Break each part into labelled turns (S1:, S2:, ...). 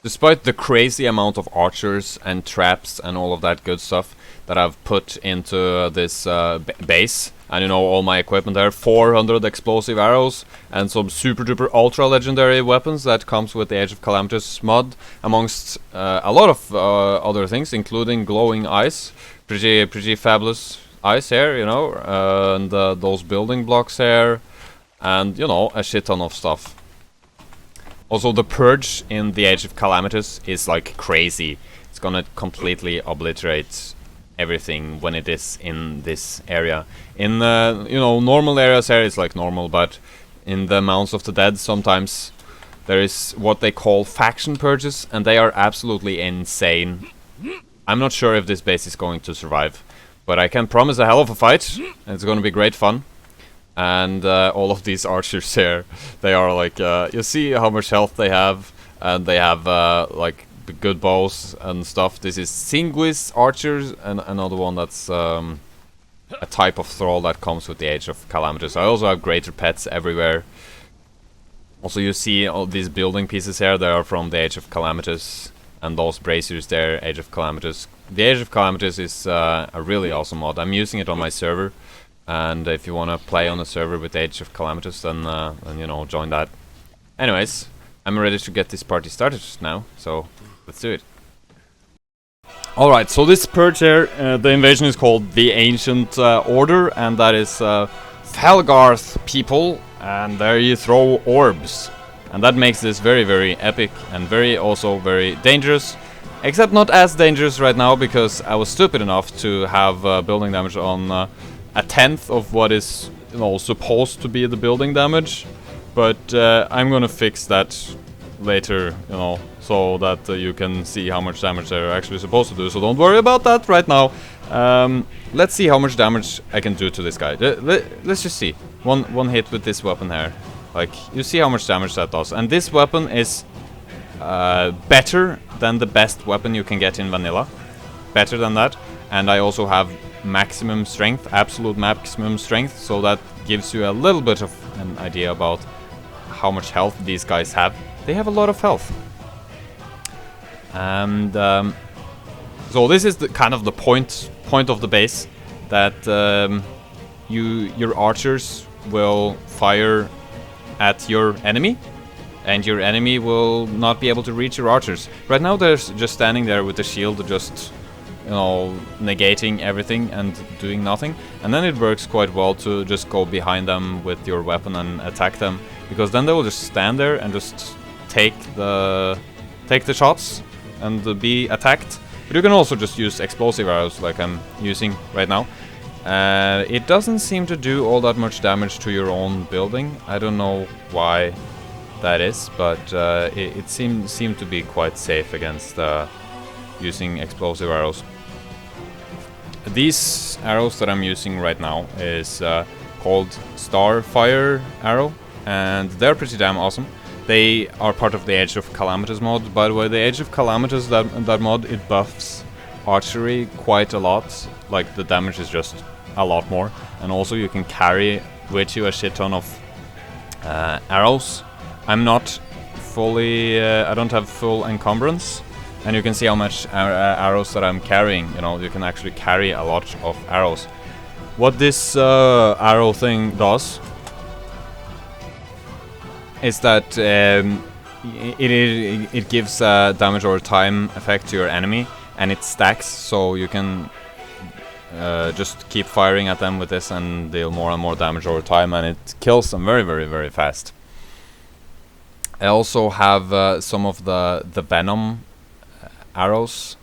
S1: Despite the crazy amount of archers and traps and all of that good stuff that I've put into this base, and you know, all my equipment there, 400 explosive arrows and some super duper ultra legendary weapons that comes with the Age of Calamitous mod, amongst a lot of other things, including glowing eyes, pretty fabulous eyes here, you know, and those building blocks here, and you know, a shit ton of stuff. Also, the Purge in the Age of Calamitous is like crazy. It's gonna completely obliterate everything when it is in this area. In you know, normal areas here it's like normal, but in the Mounds of the Dead sometimes there is what they call faction purges, and they are absolutely insane. I'm not sure if this base is going to survive, but I can promise a hell of a fight. It's gonna be great fun. And all of these archers here, they are like, you see how much health they have, and they have like good bows and stuff. This is Singuis archers, and another one that's a type of thrall that comes with the Age of Calamitous. I also have greater pets everywhere. Also, you see all these building pieces here, they are from the Age of Calamitous, and those braziers there, Age of Calamitous. The Age of Calamitous is a really awesome mod. I'm using it on my server. And if you want to play on a server with Age of Calamitous, then you know, join that. Anyways, I'm ready to get this party started now, so let's do it. Alright, so this purge here, the invasion is called the Ancient Order, and that is Felgarth people, and there you throw orbs. And that makes this very, very epic, and also very dangerous. Except not as dangerous right now, because I was stupid enough to have building damage on a tenth of what is, you know, supposed to be the building damage, but I'm gonna fix that later, you know, so that you can see how much damage they're actually supposed to do. So don't worry about that right now. Let's see how much damage I can do to this guy. Let's just see. One hit with this weapon here. Like, you see how much damage that does. And this weapon is better than the best weapon you can get in vanilla. Better than that. And I also have maximum strength, absolute maximum strength, so that gives you a little bit of an idea about how much health these guys have. They have a lot of health. And so this is the kind of the point of the base, that your archers will fire at your enemy, and your enemy will not be able to reach your archers. Right now they're just standing there with the shield, just, you know, negating everything and doing nothing. And then it works quite well to just go behind them with your weapon and attack them, because then they will just stand there and just take the shots and be attacked. But you can also just use explosive arrows like I'm using right now. It doesn't seem to do all that much damage to your own building. I don't know why that is, but it seemed to be quite safe against using explosive arrows. These arrows that I'm using right now is called Starfire arrow, and they're pretty damn awesome. They are part of the Age of Calamitous mod. By the way, the Age of Calamitous, that mod, it buffs archery quite a lot. Like, the damage is just a lot more, and also you can carry with you a shit ton of arrows. I'm not fully, I don't have full encumbrance. And you can see how much arrows that I'm carrying. You know, you can actually carry a lot of arrows. What this arrow thing does is that it gives damage over time effect to your enemy, and it stacks, so you can just keep firing at them with this and deal more and more damage over time, and it kills them very, very, very fast. I also have some of the venom arrows,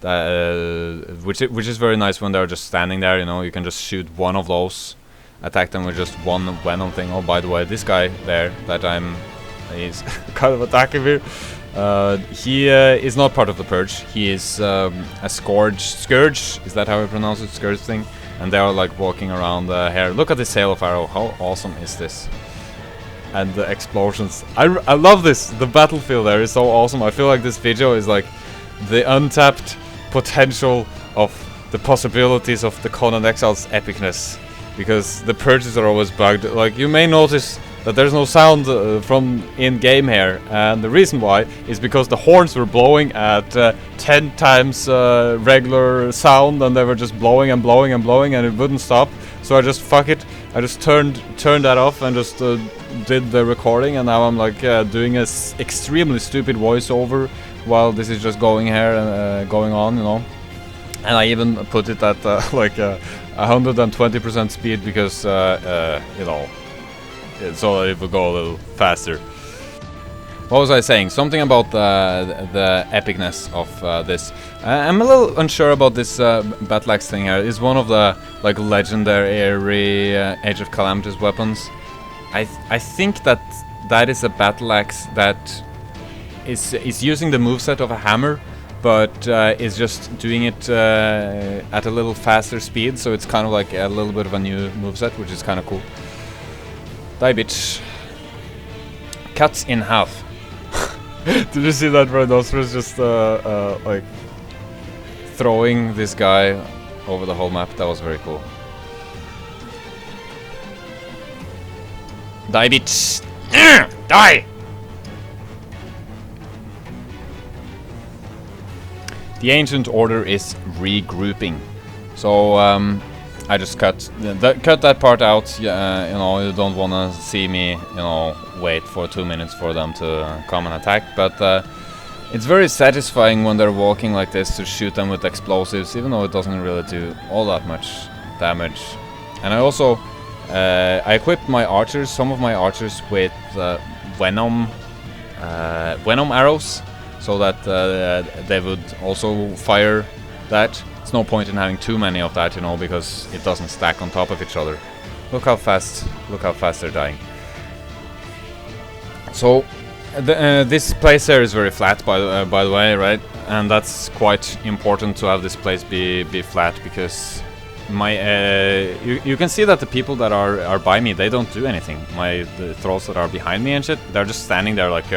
S1: which is very nice when they're just standing there. You know, you can just shoot one of those, attack them with just one venom thing. Oh, by the way, this guy there that he's kind of attacking me. He is not part of the purge. He is a scourge. Is that how I pronounce it? Scourge thing. And they are like walking around here. Look at this hail of arrow. How awesome is this? And the explosions. I love this. The battlefield there is so awesome. I feel like this video is like the untapped potential of the possibilities of the Conan Exiles epicness, because the purges are always bugged. Like, you may notice that there's no sound from in-game here, and the reason why is because the horns were blowing at 10 times regular sound, and they were just blowing and blowing and blowing, and it wouldn't stop. So I just fuck it. I just turned that off and just did the recording, and now I'm like doing a extremely stupid voiceover while this is just going here and going on, you know. And I even put it at like 120% speed because you know, so that it will go a little faster. What was I saying? Something about the epicness of this. I'm a little unsure about this battle axe thing here. It's one of the like legendary Age of Calamitous weapons. I think that is a battle axe that is using the moveset of a hammer, but is just doing it at a little faster speed. So it's kind of like a little bit of a new moveset, which is kind of cool. Die, bitch. Cuts in half. Did you see that Rhinoceros just like throwing this guy over the whole map? That was very cool. Die, bitch! Die! The Ancient Order is regrouping. So I just cut that part out. You know, you don't wanna see me, you know, wait for 2 minutes for them to come and attack. But it's very satisfying when they're walking like this to shoot them with explosives, even though it doesn't really do all that much damage. And I also I equipped my archers, some of my archers, with venom arrows, so that they would also fire that. It's no point in having too many of that, you know, because it doesn't stack on top of each other. Look how fast they're dying. So this place here is very flat, by the way, right? And that's quite important to have this place be flat, because my you can see that the people that are by me, they don't do anything. The trolls that are behind me and shit, they're just standing there like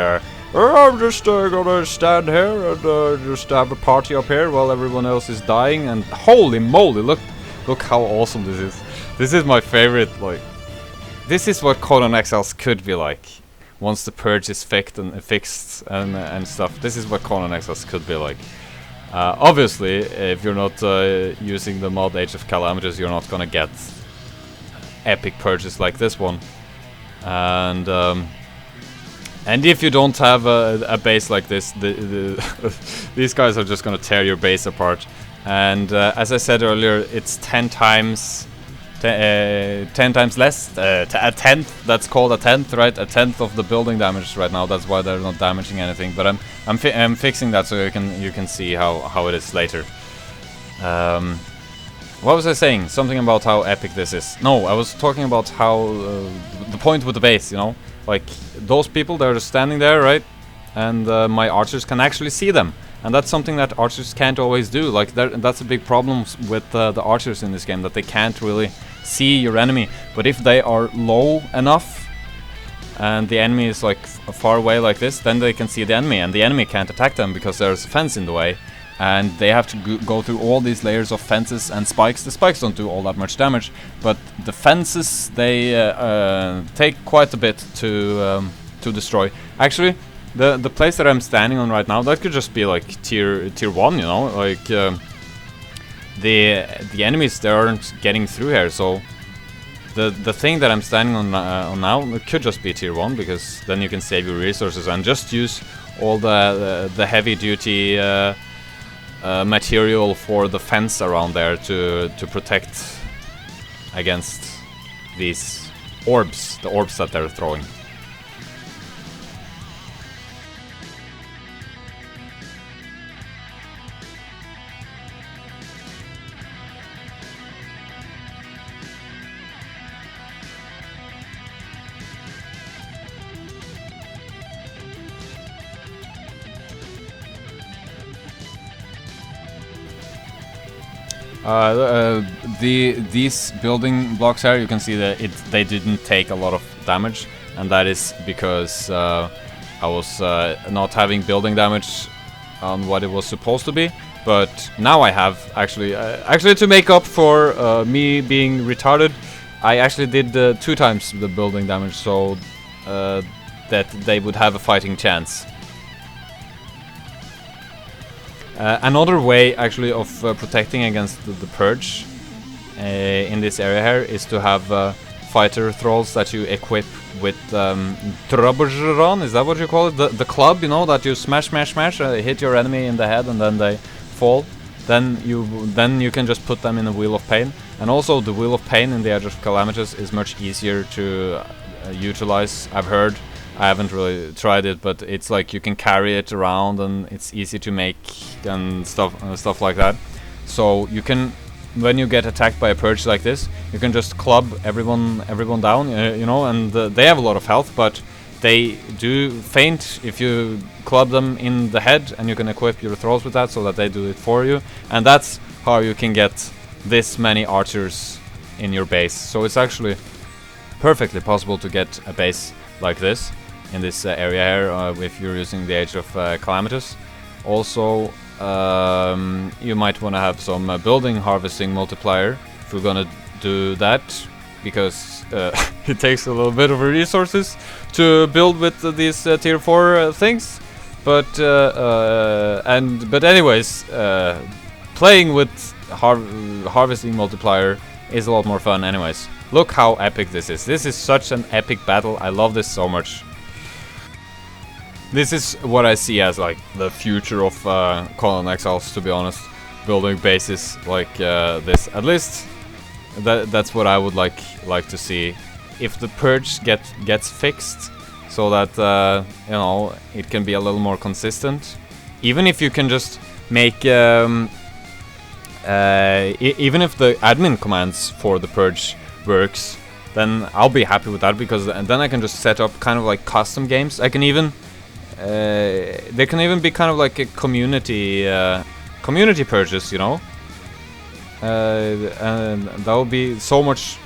S1: I'm just gonna stand here and just have a party up here while everyone else is dying. And holy moly, look how awesome this is. This is my favorite. Like, this is what Conan Exiles could be like once the purge is fixed and stuff. This is what Conan Exiles could be like. Obviously, if you're not using the mod Age of Calamitous, you're not gonna get epic purges like this one. And if you don't have a base like this, these guys are just gonna tear your base apart. And as I said earlier, it's 10 times less, a tenth. That's called a tenth, right? A tenth of the building damage right now. That's why they're not damaging anything. But I'm fixing that so you can see how it is later. What was I saying? Something about how epic this is. No, I was talking about how the point with the base, you know. Like, those people, they're just standing there, right? And my archers can actually see them. And that's something that archers can't always do. Like, that's a big problem with the archers in this game, that they can't really see your enemy. But if they are low enough, and the enemy is like far away like this, then they can see the enemy. And the enemy can't attack them because there's a fence in the way. And they have to go through all these layers of fences and spikes. The spikes don't do all that much damage, but the fences, they take quite a bit to destroy. Actually, the place that I'm standing on right now, that could just be like tier 1, you know, like the enemies, they aren't getting through here. So the thing that I'm standing on now, it could just be tier 1, because then you can save your resources and just use all the heavy duty material for the fence around there to protect against these orbs, the orbs that they're throwing. These building blocks here, you can see that they didn't take a lot of damage, and that is because I was not having building damage on what it was supposed to be. But now I have actually to make up for me being retarded. I actually did 2 times the building damage, so that they would have a fighting chance. Another way, actually, of protecting against the purge in this area here is to have fighter thralls that you equip with Trubbergeron, is that what you call it? The club, you know, that you smash, hit your enemy in the head and then they fall. Then you can just put them in a Wheel of Pain. And also the Wheel of Pain in the Edge of Calamitous is much easier to utilize, I've heard. I haven't really tried it, but it's like you can carry it around and it's easy to make and stuff like that. So you can, when you get attacked by a purge like this, you can just club everyone down, you know, and they have a lot of health, but they do faint if you club them in the head, and you can equip your thralls with that so that they do it for you, and that's how you can get this many archers in your base. So it's actually perfectly possible to get a base like this in this area here if you're using the Age of Calamitous. Also, you might want to have some building harvesting multiplier if we're gonna do that, because it takes a little bit of resources to build with these tier 4 things. But anyways, playing with harvesting multiplier is a lot more fun anyways. Look how epic this is. This is such an epic battle. I love this so much. This is what I see as like the future of Conan Exiles, to be honest. Building bases like this. At least that's what I would like to see. If the purge gets fixed, so that you know, it can be a little more consistent. Even if you can just make even if the admin commands for the purge works, then I'll be happy with that, because then I can just set up kind of like custom games. I can even they can even be kind of like a community purges, you know. And that will be so much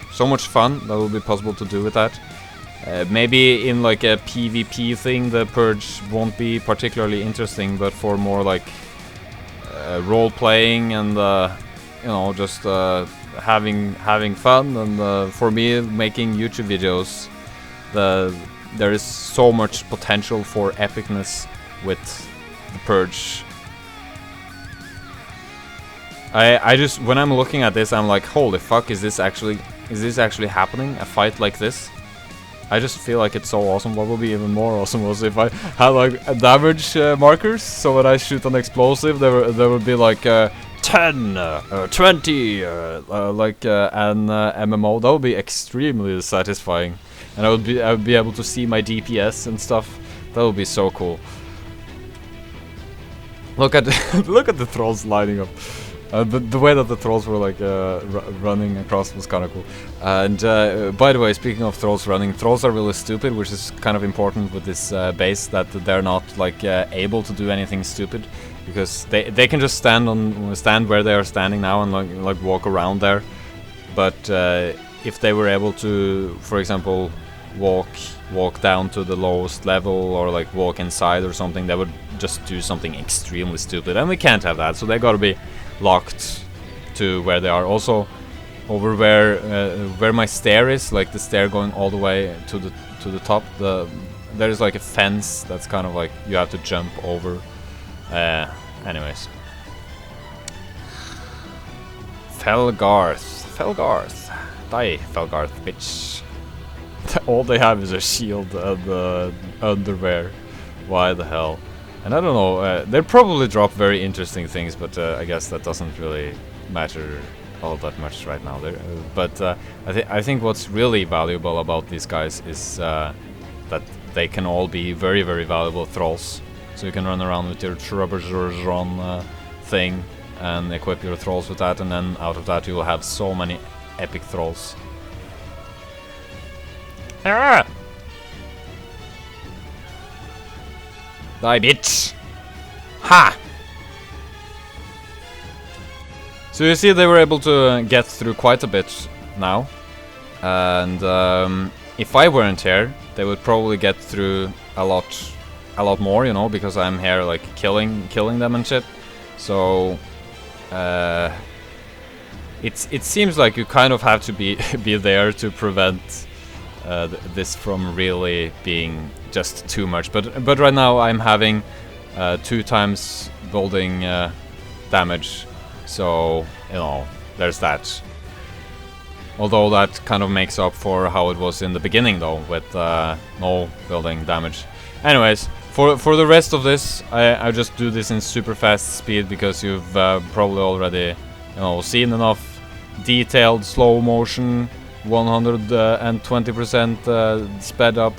S1: fun. That will be possible to do with that. Maybe in like a PvP thing, the purge won't be particularly interesting, but for more like role playing and you know, just having fun, and for me making YouTube videos, there is so much potential for epicness with the purge. I just, when I'm looking at this, I'm like, holy fuck, is this actually happening? A fight like this? I just feel like it's so awesome. What would be even more awesome was if I had like damage markers, so when I shoot an explosive, there would be like 10, 20, like an MMO. That would be extremely satisfying, and I would be able to see my DPS and stuff. That would be so cool. Look at look at the trolls lining up. The way that the trolls were like running across was kind of cool. And by the way, speaking of trolls running, trolls are really stupid, which is kind of important with this base, that they're not like able to do anything stupid, because they can just stand where they are standing now and like walk around there. But if they were able to, for example, walk down to the lowest level, or like walk inside or something, they would just do something extremely stupid, and we can't have that. So they gotta be locked to where they are. Also, over where my stair is, like the stair going all the way to the top, there's like a fence that's kind of like you have to jump over. Anyways, Felgarth, die, Felgarth, bitch. All they have is a shield and underwear. Why the hell? And I don't know, they probably drop very interesting things, but I guess that doesn't really matter all that much right now. But I think what's really valuable about these guys is that they can all be very, very valuable thralls. So you can run around with your Trubbergeron thing and equip your thralls with that, and then out of that you will have so many epic thralls. Ah! Die, bitch! Ha! So you see, they were able to get through quite a bit now, and if I weren't here, they would probably get through a lot more, you know, because I'm here like killing them and shit. So it seems like you kind of have to be there to prevent this from really being just too much. But right now I'm having 2 times building damage, so you know, there's that. Although that kind of makes up for how it was in the beginning, though, with no building damage. Anyways, for the rest of this, I just do this in super fast speed because you've probably already, you know, seen enough detailed slow motion, 120% sped up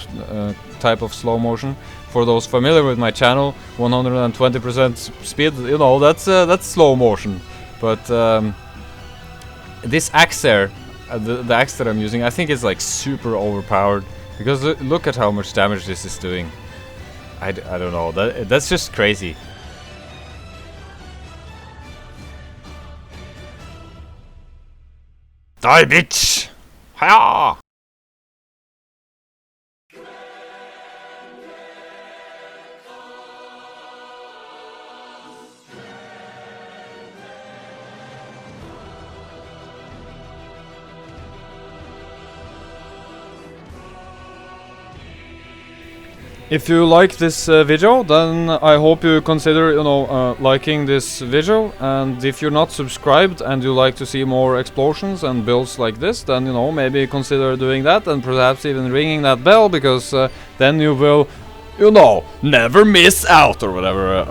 S1: type of slow motion. For those familiar with my channel, 120% speed, you know, that's slow motion. But this axe there, the axe that I'm using, I think is like super overpowered, because look at how much damage this is doing. I don't know, that's just crazy. Die, bitch! Hiya! If you like this video, then I hope you consider, you know, liking this video. And if you're not subscribed and you like to see more explosions and builds like this, then, you know, maybe consider doing that, and perhaps even ringing that bell, because then you will, you know, never miss out, or whatever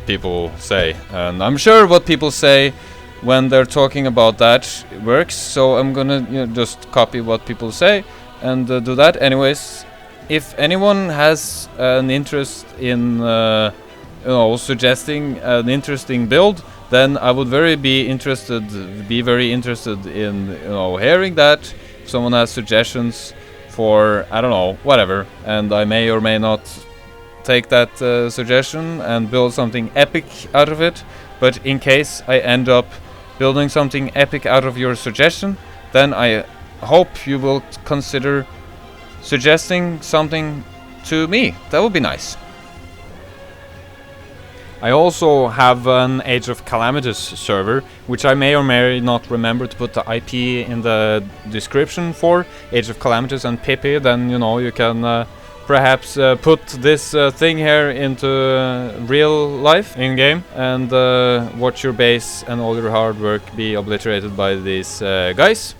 S1: people say. And I'm sure what people say when they're talking about that works, so I'm gonna, you know, just copy what people say and do that. Anyways, if anyone has an interest in, you know, suggesting an interesting build, then I would be very interested in, you know, hearing that. If someone has suggestions for, I don't know, whatever, and I may or may not take that suggestion and build something epic out of it. But in case I end up building something epic out of your suggestion, then I hope you will consider suggesting something to me. That would be nice. I also have an Age of Calamitous server, which I may or may not remember to put the IP in the description for. Age of Calamitous and Pippi, then, you know, you can perhaps put this thing here into real life in game, and watch your base and all your hard work be obliterated by these guys.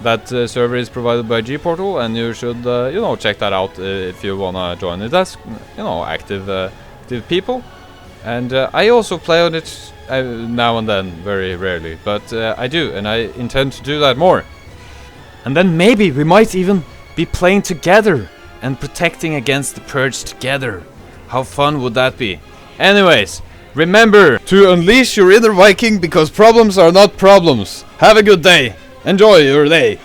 S1: That server is provided by G-Portal, and you should, you know, check that out if you wanna join it as, you know, active people. And I also play on it now and then, very rarely, but I do, and I intend to do that more. And then maybe we might even be playing together and protecting against the Purge together. How fun would that be? Anyways, remember to unleash your inner Viking, because problems are not problems. Have a good day. Enjoy your day.